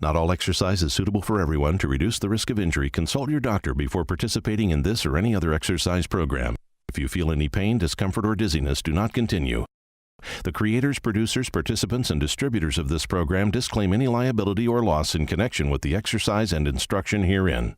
Not all exercise is suitable for everyone. To reduce the risk of injury, consult your doctor before participating in this or any other exercise program. If you feel any pain, discomfort, or dizziness, do not continue. The creators, producers, participants, and distributors of this program disclaim any liability or loss in connection with the exercise and instruction herein.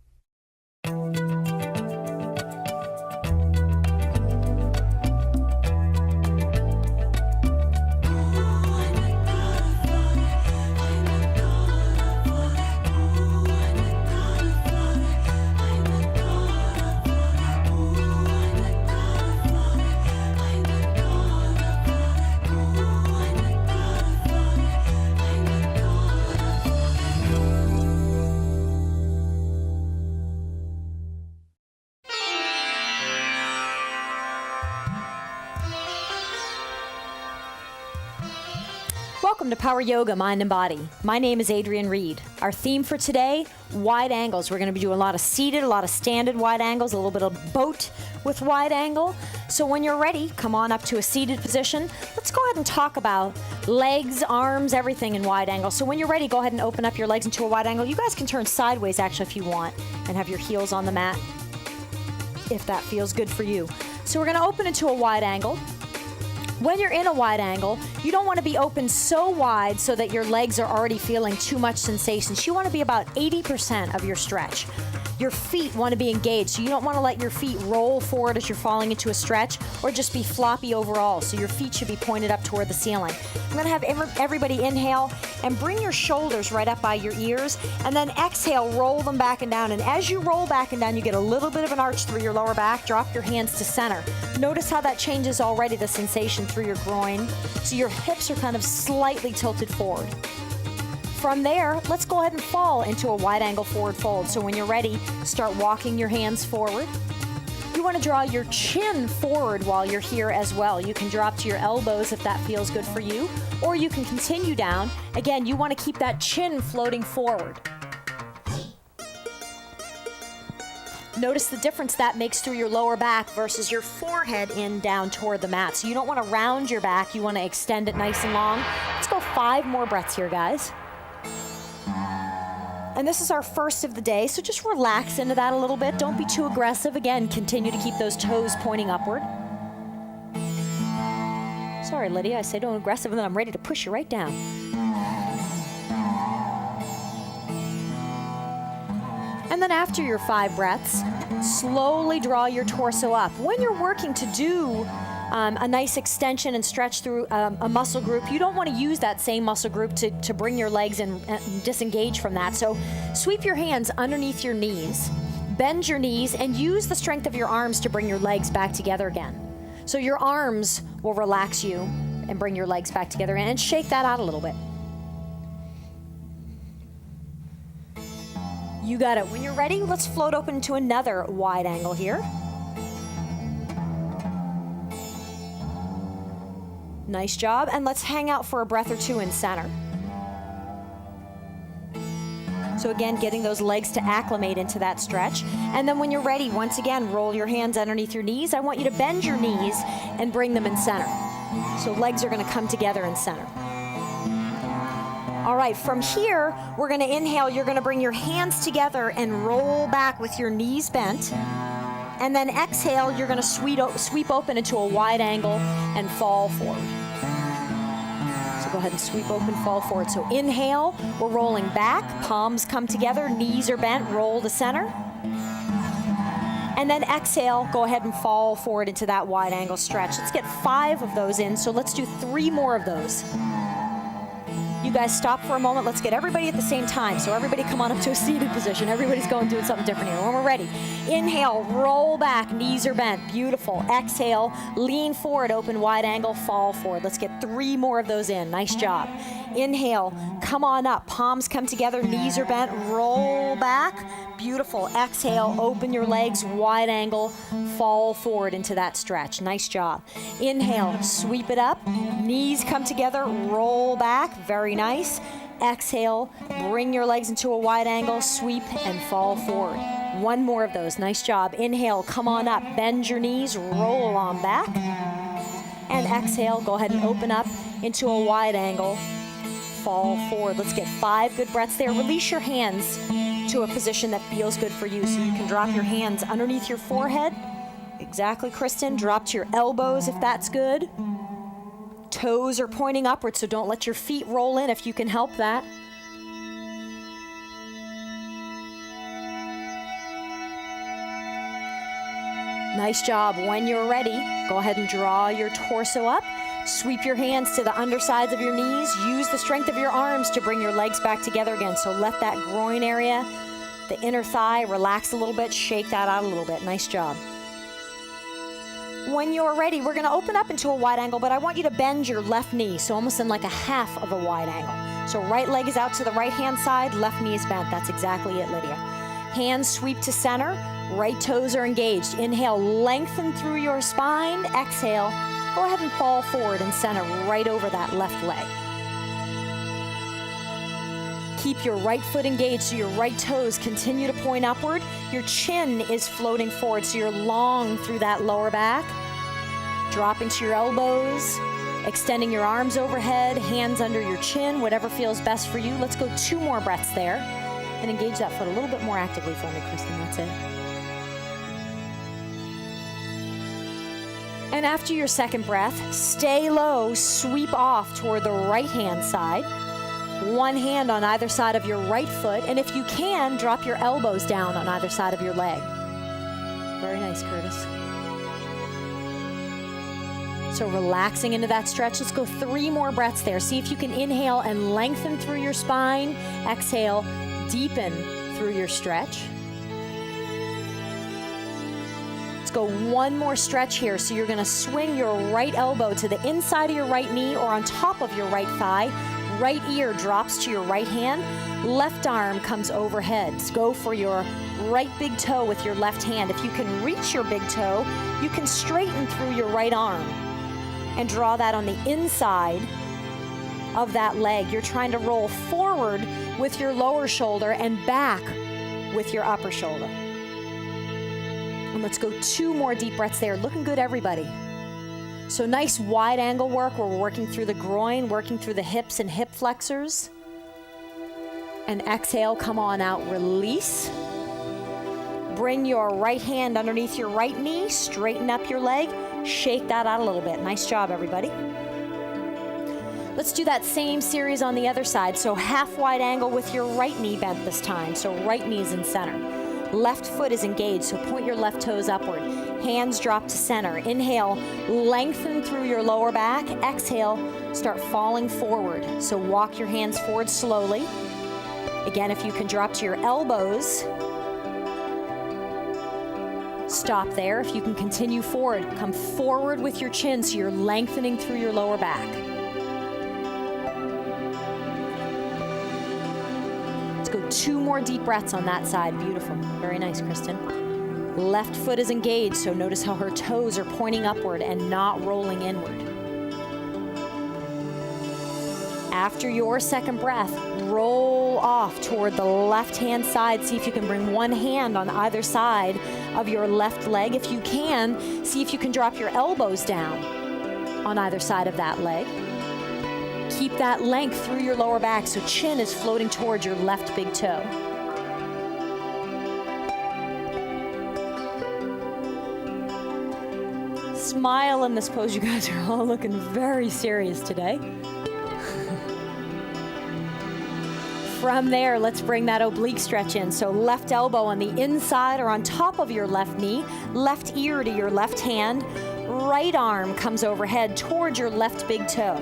Welcome to Power Yoga, Mind and Body. My name is Adrienne Reed. Our theme for today, wide angles. We're going to be doing a lot of seated, a lot of standing wide angles, a little bit of boat with wide angle. So when you're ready, come on up to a seated position. Let's go ahead and talk about legs, arms, everything in wide angle. So when you're ready, go ahead and open up your legs into a wide angle. You guys can turn sideways actually if you want and have your heels on the mat if that feels good for you. So we're going to open into a wide angle. When you're in a wide angle, you don't want to be open so wide so that your legs are already feeling too much sensations. You want to be about 80% of your stretch. Your feet want to be engaged, so you don't want to let your feet roll forward as you're falling into a stretch or just be floppy overall, so your feet should be pointed up toward the ceiling. I'm going to have everybody inhale and bring your shoulders right up by your ears, and then exhale, roll them back and down. And as you roll back and down, you get a little bit of an arch through your lower back. Drop your hands to center. Notice how that changes already the sensation through your groin, so your hips are kind of slightly tilted forward. From there, let's go ahead and fall into a wide angle forward fold. So when you're ready, start walking your hands forward. You want to draw your chin forward while you're here as well. You can drop to your elbows if that feels good for you, or you can continue down. Again, you want to keep that chin floating forward. Notice the difference that makes through your lower back versus your forehead in down toward the mat. So you don't want to round your back, you want to extend it nice and long. Let's go 5 more breaths here, guys. And this is our first of the day, so just relax into that a little bit. Don't be too aggressive. Again, continue to keep those toes pointing upward. Sorry, Lydia, I say don't aggressive, and then I'm ready to push you right down. And then after your 5 breaths, slowly draw your torso up. When you're working to do a nice extension and stretch through a muscle group, you don't want to use that same muscle group to bring your legs and disengage from that. So sweep your hands underneath your knees, bend your knees, and use the strength of your arms to bring your legs back together again. So your arms will relax you and bring your legs back together, and shake that out a little bit. You got it. When you're ready, let's float open to another wide angle here. Nice job, and let's hang out for a breath or two in center. So again, getting those legs to acclimate into that stretch. And then when you're ready, once again, roll your hands underneath your knees. I want you to bend your knees and bring them in center. So legs are going to come together in center. All right, from here, we're going to inhale. You're going to bring your hands together and roll back with your knees bent. And then exhale, you're going to sweep open into a wide angle and fall forward. So go ahead and sweep open, fall forward. So inhale, we're rolling back, palms come together, knees are bent, roll to center. And then exhale, go ahead and fall forward into that wide angle stretch. Let's get 5 of those in, so let's do 3 more of those. You guys stop for a moment. Let's get everybody at the same time. So everybody come on up to a seated position. Everybody's doing something different here. When we're ready, inhale, roll back, knees are bent. Beautiful. Exhale, lean forward, open wide angle, fall forward. Let's get 3 more of those in. Nice job. Inhale, come on up, palms come together, knees are bent, roll back. Beautiful. Exhale, open your legs, wide angle, fall forward into that stretch. Nice job. Inhale, sweep it up, knees come together, roll back. Very nice. Exhale, bring your legs into a wide angle, sweep and fall forward. 1 more of those. Nice job. Inhale, come on up, bend your knees, roll on back. And exhale, go ahead and open up into a wide angle, fall forward. Let's get 5 good breaths there. Release your hands to a position that feels good for you. So you can drop your hands underneath your forehead. Exactly, Kristen. Drop to your elbows if that's good. Toes are pointing upward, so don't let your feet roll in if you can help that. Nice job. When you're ready, go ahead and draw your torso up. Sweep your hands to the undersides of your knees. Use the strength of your arms to bring your legs back together again. So let that groin area, the inner thigh, relax a little bit. Shake that out a little bit. Nice job. When you're ready, we're going to open up into a wide angle, but I want you to bend your left knee, so almost in like a half of a wide angle. So right leg is out to the right-hand side, left knee is bent. That's exactly it, Lydia. Hands sweep to center, right toes are engaged. Inhale, lengthen through your spine. Exhale, go ahead and fall forward and center right over that left leg. Keep your right foot engaged so your right toes continue to point upward. Your chin is floating forward so you're long through that lower back. Drop into your elbows, extending your arms overhead, hands under your chin, whatever feels best for you. Let's go 2 more breaths there and engage that foot a little bit more actively for me, Kristen. That's it. And after your second breath, stay low, sweep off toward the right-hand side. One hand on either side of your right foot, and if you can, drop your elbows down on either side of your leg. Very nice, Curtis. So relaxing into that stretch. Let's go 3 more breaths there. See if you can inhale and lengthen through your spine. Exhale, deepen through your stretch. Let's go 1 more stretch here. So you're going to swing your right elbow to the inside of your right knee or on top of your right thigh. Right ear drops to your right hand. Left arm comes overhead. Go for your right big toe with your left hand. If you can reach your big toe, you can straighten through your right arm and draw that on the inside of that leg. You're trying to roll forward with your lower shoulder and back with your upper shoulder. And let's go 2 more deep breaths there. Looking good, everybody. So nice wide angle work where we're working through the groin, working through the hips and hip flexors. And exhale, come on out, release. Bring your right hand underneath your right knee, straighten up your leg, shake that out a little bit. Nice job, everybody. Let's do that same series on the other side. So half wide angle with your right knee bent this time. So right knee is in center. Left foot is engaged, so point your left toes upward. Hands drop to center. Inhale, lengthen through your lower back. Exhale, start falling forward. So walk your hands forward slowly. Again, if you can drop to your elbows, stop there. If you can continue forward, come forward with your chin so you're lengthening through your lower back. Go 2 more deep breaths on that side. Beautiful. Very nice, Kristen. Left foot is engaged, so notice how her toes are pointing upward and not rolling inward. After your second breath, roll off toward the left-hand side. See if you can bring one hand on either side of your left leg. If you can, see if you can drop your elbows down on either side of that leg. Keep that length through your lower back so chin is floating towards your left big toe. Smile in this pose. You guys are all looking very serious today. From there, let's bring that oblique stretch in. So left elbow on the inside or on top of your left knee, left ear to your left hand, right arm comes overhead towards your left big toe.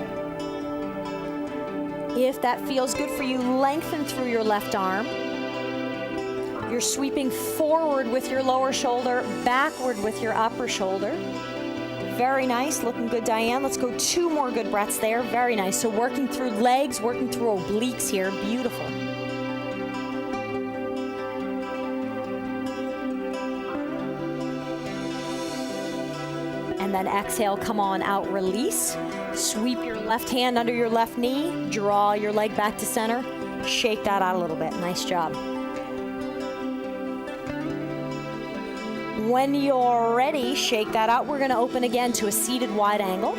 If that feels good for you, lengthen through your left arm. You're sweeping forward with your lower shoulder, backward with your upper shoulder. Very nice, looking good, Diane. Let's go 2 more good breaths there. Very nice. So working through legs, working through obliques here. Beautiful. And then exhale, come on out, release. Sweep your left hand under your left knee, draw your leg back to center, shake that out a little bit. Nice job. When you're ready, shake that out. We're going to open again to a seated wide angle.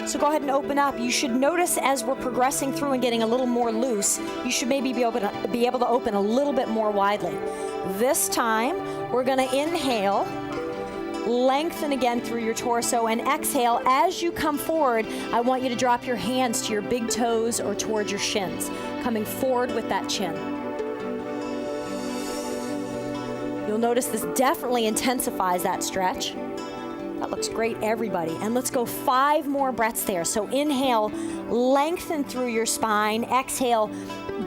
So go ahead and open up. You should notice as we're progressing through and getting a little more loose, you should maybe be able to open a little bit more widely. This time, we're going to inhale, lengthen again through your torso, and exhale. As you come forward, I want you to drop your hands to your big toes or towards your shins, coming forward with that chin. You'll notice this definitely intensifies that stretch. That looks great, everybody. And let's go 5 more breaths there. So inhale, lengthen through your spine. Exhale,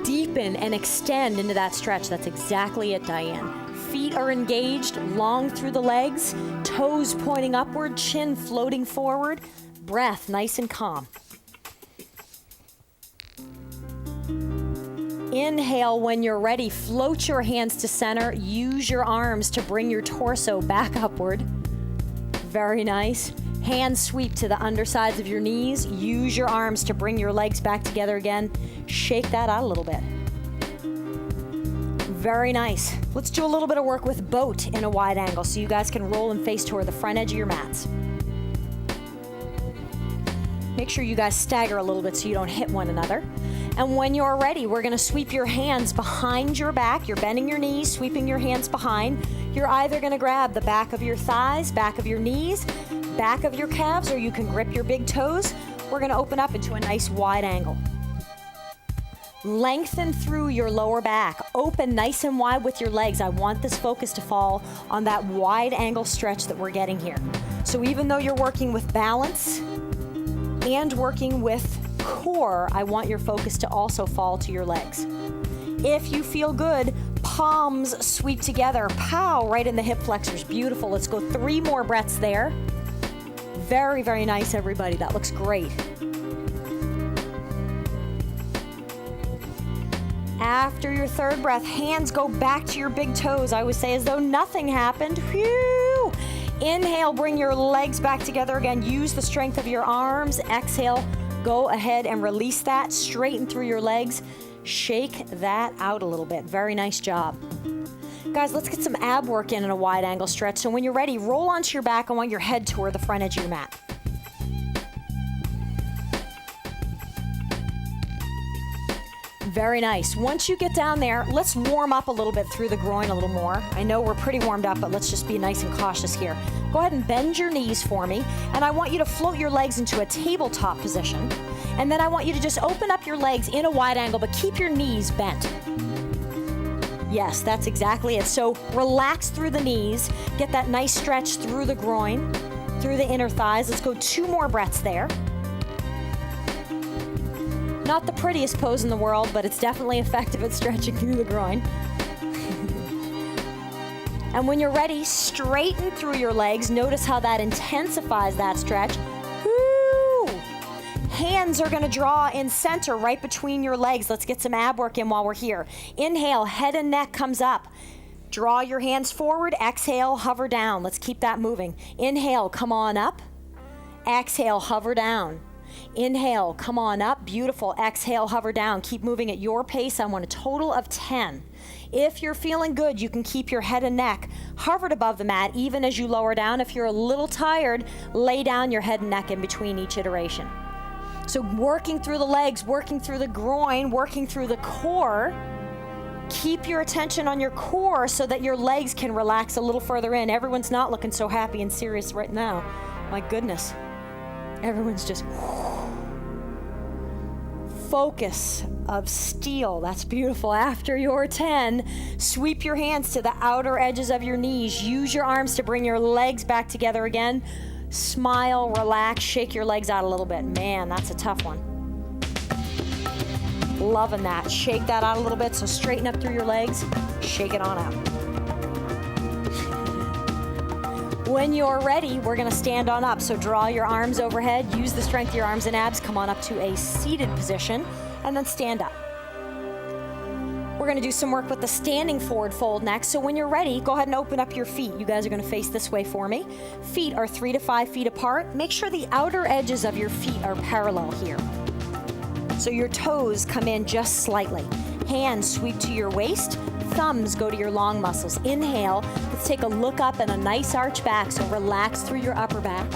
deepen and extend into that stretch. That's exactly it, Diane. Feet are engaged, long through the legs, toes pointing upward, chin floating forward, breath nice and calm. Inhale when you're ready, float your hands to center, use your arms to bring your torso back upward. Very nice. Hands sweep to the undersides of your knees, use your arms to bring your legs back together again. Shake that out a little bit. Very nice. Let's do a little bit of work with boat in a wide angle so you guys can roll and face toward the front edge of your mats. Make sure you guys stagger a little bit so you don't hit one another. And when you're ready, we're going to sweep your hands behind your back. You're bending your knees, sweeping your hands behind. You're either going to grab the back of your thighs, back of your knees, back of your calves, or you can grip your big toes. We're going to open up into a nice wide angle. Lengthen through your lower back. Open nice and wide with your legs. I want this focus to fall on that wide angle stretch that we're getting here. So even though you're working with balance and working with core, I want your focus to also fall to your legs. If you feel good, palms sweep together. Pow, right in the hip flexors. Beautiful. Let's go 3 more breaths there. Very, very nice, everybody. That looks great. After your 3rd breath, hands go back to your big toes. I would say as though nothing happened. Phew. Inhale, bring your legs back together again. Use the strength of your arms. Exhale, go ahead and release that. Straighten through your legs. Shake that out a little bit. Very nice job. Guys, let's get some ab work in a wide angle stretch. So when you're ready, roll onto your back. I want your head toward the front edge of your mat. Very nice. Once you get down there, let's warm up a little bit through the groin a little more. I know we're pretty warmed up, but let's just be nice and cautious here. Go ahead and bend your knees for me, and I want you to float your legs into a tabletop position. And then I want you to just open up your legs in a wide angle, but keep your knees bent. Yes, that's exactly it. So relax through the knees, get that nice stretch through the groin, through the inner thighs. Let's go 2 more breaths there. Not the prettiest pose in the world, but it's definitely effective at stretching through the groin. And when you're ready, straighten through your legs. Notice how that intensifies that stretch. Woo! Hands are going to draw in center right between your legs. Let's get some ab work in while we're here. Inhale, head and neck comes up. Draw your hands forward. Exhale, hover down. Let's keep that moving. Inhale, come on up. Exhale, hover down. Inhale, come on up. Beautiful. Exhale, hover down. Keep moving at your pace. I want a total of 10. If you're feeling good, you can keep your head and neck hovered above the mat even as you lower down. If you're a little tired, lay down your head and neck in between each iteration. So working through the legs, working through the groin, working through the core. Keep your attention on your core so that your legs can relax a little further in. Everyone's not looking so happy and serious right now. My goodness. Everyone's just focus of steel. That's beautiful. After your 10, sweep your hands to the outer edges of your knees. Use your arms to bring your legs back together again. Smile, relax, shake your legs out a little bit. Man, that's a tough one. Loving that. Shake that out a little bit. So straighten up through your legs. Shake it on out. When you're ready, we're going to stand on up. So draw your arms overhead. Use the strength of your arms and abs. Come on up to a seated position and then stand up. We're going to do some work with the standing forward fold next. So when you're ready, go ahead and open up your feet. You guys are going to face this way for me. Feet are 3 to 5 feet apart. Make sure the outer edges of your feet are parallel here. So your toes come in just slightly. Hands sweep to your waist. Thumbs go to your long muscles. Inhale. Let's take a look up and a nice arch back. So relax through your upper back.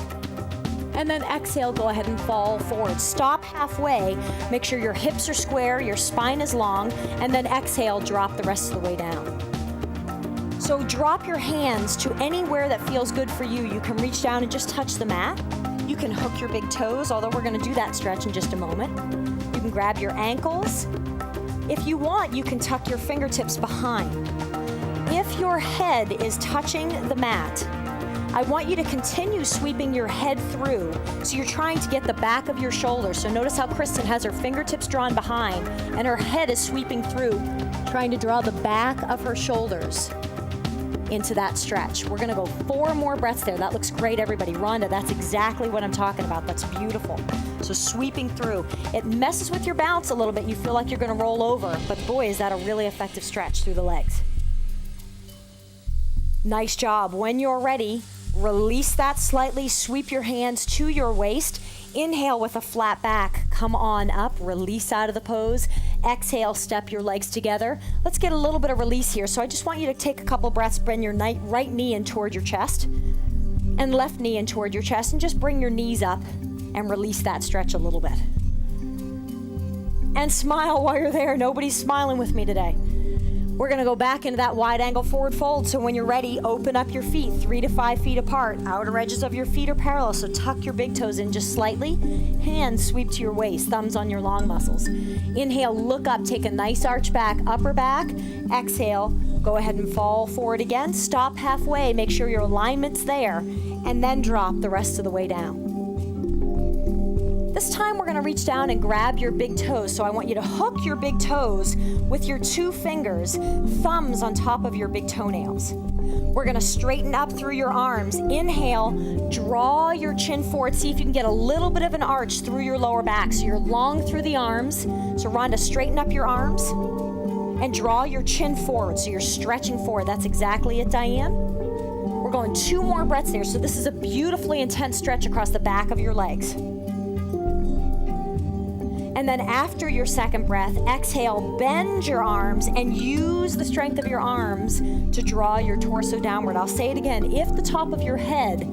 And then exhale, go ahead and fall forward. Stop halfway. Make sure your hips are square, your spine is long, and then exhale, drop the rest of the way down. So drop your hands to anywhere that feels good for you. You can reach down and just touch the mat. You can hook your big toes, although we're going to do that stretch in just a moment. You can grab your ankles. If you want, you can tuck your fingertips behind. If your head is touching the mat, I want you to continue sweeping your head through. So you're trying to get the back of your shoulders. So notice how Kristen has her fingertips drawn behind and her head is sweeping through, trying to draw the back of her shoulders into that stretch. We're gonna go 4 more breaths there. That looks great, everybody. Rhonda, that's exactly what I'm talking about. That's beautiful. So sweeping through. It messes with your balance a little bit. You feel like you're gonna roll over, but boy, is that a really effective stretch through the legs. Nice job. When you're ready, release that slightly, sweep your hands to your waist. Inhale with a flat back, come on up, release out of the pose. Exhale, step your legs together. Let's get a little bit of release here. So I just want you to take a couple breaths, bring your right knee in toward your chest and left knee in toward your chest, and just bring your knees up and release that stretch a little bit. And smile while you're there. Nobody's smiling with me today. We're gonna go back into that wide angle forward fold. So when you're ready, open up your feet 3 to 5 feet apart. Outer edges of your feet are parallel, so tuck your big toes in just slightly. Hands sweep to your waist, thumbs on your long muscles. Inhale, look up, take a nice arch back, upper back. Exhale, go ahead and fall forward again. Stop halfway, make sure your alignment's there, and then drop the rest of the way down. This time we're gonna reach down and grab your big toes. So I want you to hook your big toes with your 2 fingers, thumbs on top of your big toenails. We're gonna straighten up through your arms. Inhale, draw your chin forward. See if you can get a little bit of an arch through your lower back. So you're long through the arms. So Rhonda, straighten up your arms and draw your chin forward. So you're stretching forward. That's exactly it, Diane. We're going 2 more breaths there. So this is a beautifully intense stretch across the back of your legs. And then after your second breath, exhale, bend your arms and use the strength of your arms to draw your torso downward. I'll say it again. If the top of your head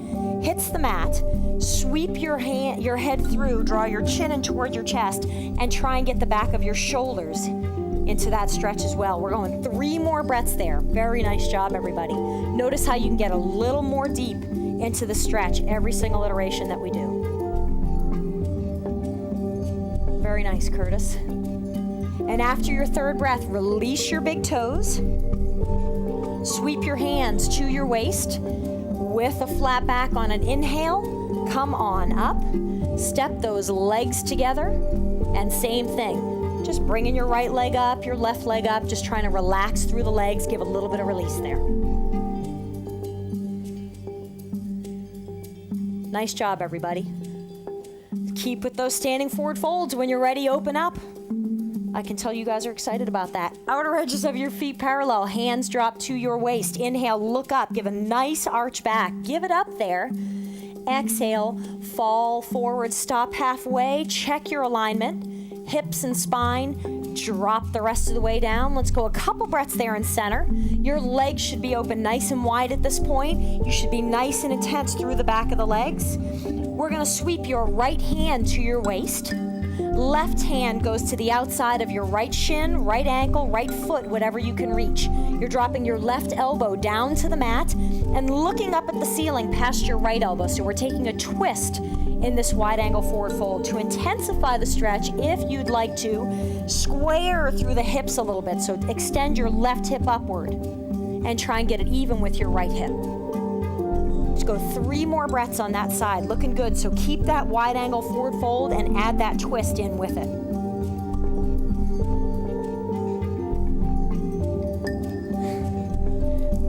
hits the mat, sweep your head through, draw your chin in toward your chest, and try and get the back of your shoulders into that stretch as well. We're going 3 more breaths there. Very nice job, everybody. Notice how you can get a little more deep into the stretch every single iteration that we do. Very nice, Curtis. And after your third breath, release your big toes. Sweep your hands to your waist with a flat back on an inhale. Come on up. Step those legs together. And same thing. Just bringing your right leg up, your left leg up, just trying to relax through the legs, give a little bit of release there. Nice job, everybody. Keep with those standing forward folds. When you're ready, open up. I can tell you guys are excited about that. Outer edges of your feet parallel, hands drop to your waist. Inhale, look up, give a nice arch back. Give it up there. Exhale, fall forward, stop halfway, check your alignment, hips and spine, drop the rest of the way down. Let's go a couple breaths there in center. Your legs should be open nice and wide at this point. You should be nice and intense through the back of the legs. We're gonna sweep your right hand to your waist. Left hand goes to the outside of your right shin, right ankle, right foot, whatever you can reach. You're dropping your left elbow down to the mat and looking up at the ceiling past your right elbow. So we're taking a twist in this wide angle forward fold. To intensify the stretch, if you'd like to, square through the hips a little bit. So extend your left hip upward and try and get it even with your right hip. Let's go 3 more breaths on that side. Looking good. So keep that wide angle forward fold and add that twist in with it.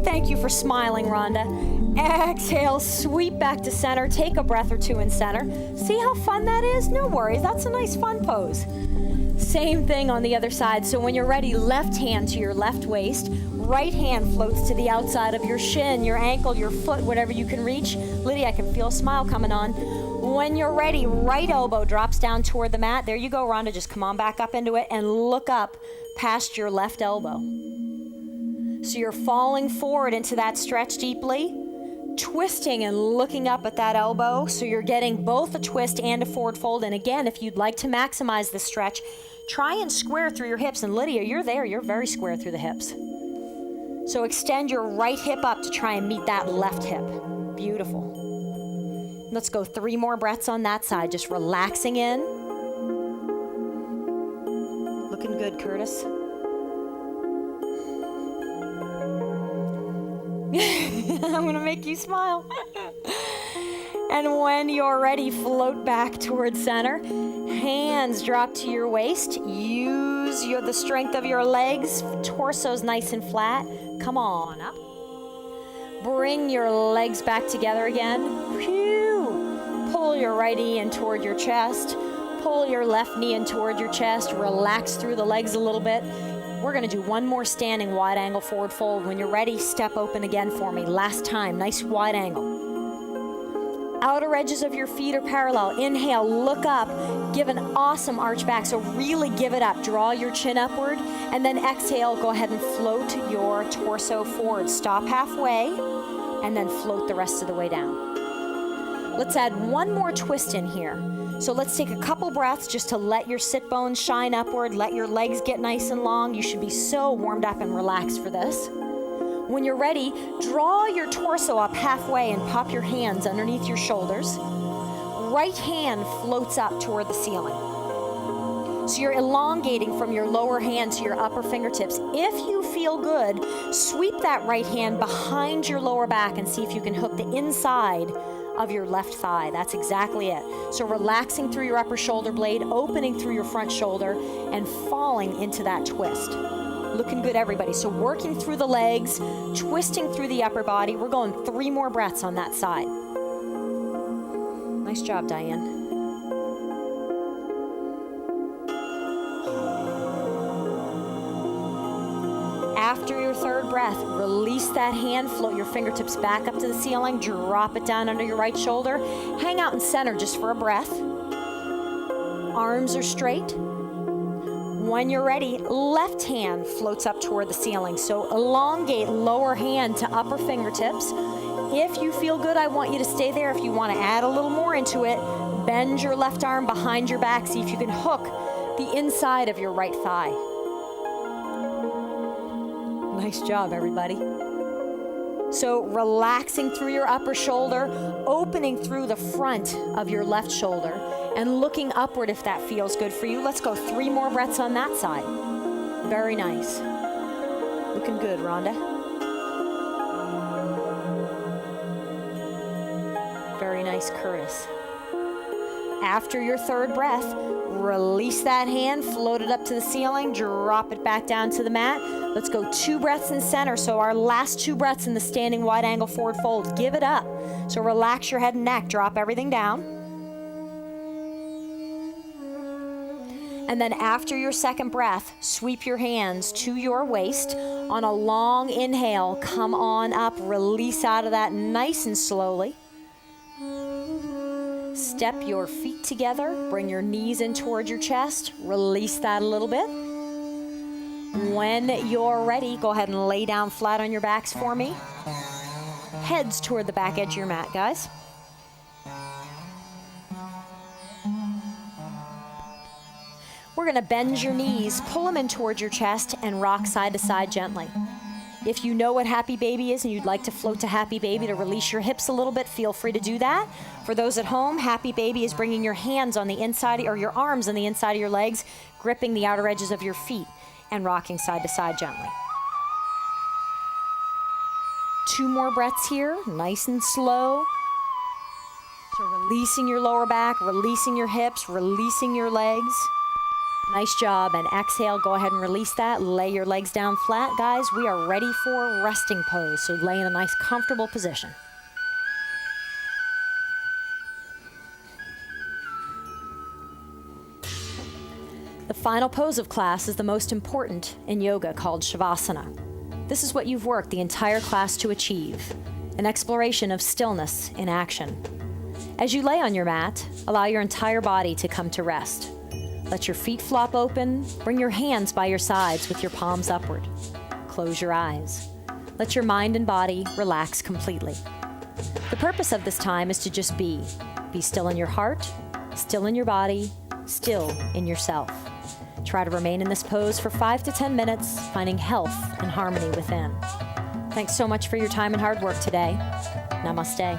Thank you for smiling, Rhonda. Exhale, sweep back to center. Take a breath or 2 in center. See how fun that is? No worries. That's a nice fun pose. Same thing on the other side. So when you're ready, left hand to your left waist. Right hand floats to the outside of your shin, your ankle, your foot, whatever you can reach. Lydia, I can feel a smile coming on. When you're ready, right elbow drops down toward the mat. There you go, Rhonda. Just come on back up into it and look up past your left elbow. So you're falling forward into that stretch deeply. twisting and looking up at that elbow, so you're getting both a twist and a forward fold. And again, if you'd like to maximize the stretch, try and square through your hips. And Lydia, you're there. You're very square through the hips. So extend your right hip up to try and meet that left hip. Beautiful. Let's go 3 more breaths on that side, just relaxing in. Looking good, Curtis. I'm gonna make you smile. And when you're ready, float back towards center. Hands drop to your waist. Use the strength of your legs. Torso's nice and flat. Come on up. Bring your legs back together again. Whew. Pull your right knee in toward your chest. Pull your left knee in toward your chest. Relax through the legs a little bit. We're going to do one more standing wide angle forward fold. When you're ready, step open again for me. Last time, nice wide angle. Outer edges of your feet are parallel. Inhale, look up. Give an awesome arch back, so really give it up. Draw your chin upward, and then exhale, go ahead and float your torso forward. Stop halfway, and then float the rest of the way down. Let's add one more twist in here. So let's take a couple breaths just to let your sit bones shine upward, let your legs get nice and long. You should be so warmed up and relaxed for this. When you're ready, draw your torso up halfway and pop your hands underneath your shoulders. Right hand floats up toward the ceiling. So you're elongating from your lower hand to your upper fingertips. If you feel good, sweep that right hand behind your lower back and see if you can hook the inside of your left thigh. That's exactly it. So relaxing through your upper shoulder blade, opening through your front shoulder, and falling into that twist. Looking good, everybody. So working through the legs, twisting through the upper body. We're going 3 more breaths on that side. Nice job, Diane. After your 3rd breath, release that hand, float your fingertips back up to the ceiling, drop it down under your right shoulder. Hang out in center just for a breath. Arms are straight. When you're ready, left hand floats up toward the ceiling. So elongate lower hand to upper fingertips. If you feel good, I want you to stay there. If you want to add a little more into it, bend your left arm behind your back. See if you can hook the inside of your right thigh. Nice job, everybody. So relaxing through your upper shoulder, opening through the front of your left shoulder, and looking upward if that feels good for you. Let's go 3 more breaths on that side. Very nice. Looking good, Rhonda. Very nice, Curtis. After your 3rd breath, release that hand, float it up to the ceiling, drop it back down to the mat. Let's go 2 breaths in center. So our last 2 breaths in the standing wide angle forward fold. Give it up. So relax your head and neck, drop everything down. And then after your 2nd breath, sweep your hands to your waist. On a long inhale, come on up, release out of that nice and slowly. Step your feet together, bring your knees in toward your chest, release that a little bit. When you're ready, go ahead and lay down flat on your backs for me. Heads toward the back edge of your mat, guys. We're going to bend your knees, pull them in towards your chest, and rock side to side gently. If you know what Happy Baby is and you'd like to float to Happy Baby to release your hips a little bit, feel free to do that. For those at home, Happy Baby is bringing your hands on the inside, or your arms on the inside of your legs, gripping the outer edges of your feet, and rocking side to side gently. 2 more breaths here, nice and slow. So releasing your lower back, releasing your hips, releasing your legs. Nice job, and exhale, go ahead and release that. Lay your legs down flat. Guys, we are ready for resting pose, so lay in a nice comfortable position. The final pose of class is the most important in yoga, called Savasana. This is what you've worked the entire class to achieve, an exploration of stillness in action. As you lay on your mat, allow your entire body to come to rest. Let your feet flop open. Bring your hands by your sides with your palms upward. Close your eyes. Let your mind and body relax completely. The purpose of this time is to just be. Be still in your heart, still in your body, still in yourself. Try to remain in this pose for 5 to 10 minutes, finding health and harmony within. Thanks so much for your time and hard work today. Namaste.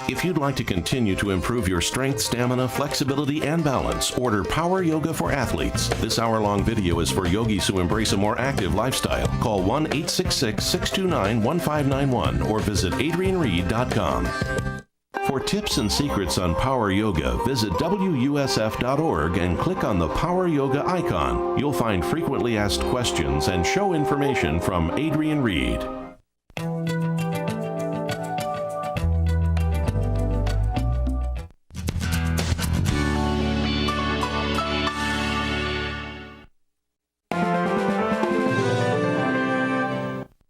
If you'd like to continue to improve your strength, stamina, flexibility, and balance, order Power Yoga for Athletes. This hour-long video is for yogis who embrace a more active lifestyle. Call 1-866-629-1591 or visit adriennereed.com. For tips and secrets on Power Yoga, visit WUSF.org and click on the Power Yoga icon. You'll find frequently asked questions and show information from Adrienne Reed.